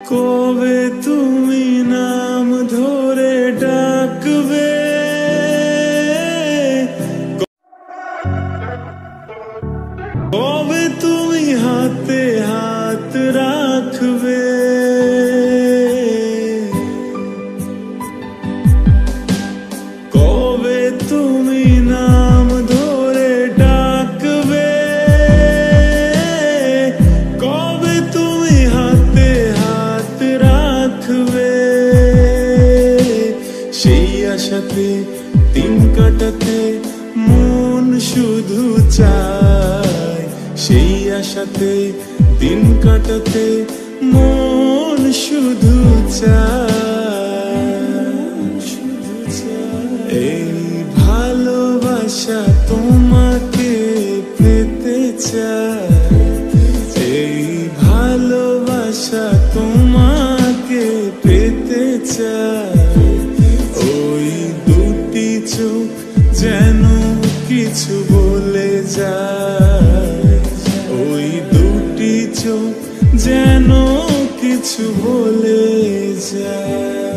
কবে তুমি নাম ধরে ডাকবে, কবে তুমি হাতে হাত রাখবে, কবে তুমি নাম ধরে ডাকবে, কবে তুমি হাতে হাত রাখবে। সেই আশাতে দিন কাটাতে মন শুধু চায়, সেই আশাতে দিন কাটাতে মন শুধু চায়। এই ভালোবাসা তোমাকে পেতে চায়, এই ভালোবাসা তোমাকে পেতে চায়। ওই দুটি চোখ যেন কিছু বলে যায়, ওই দুটি চোখ যেন কিছু বলে যায়।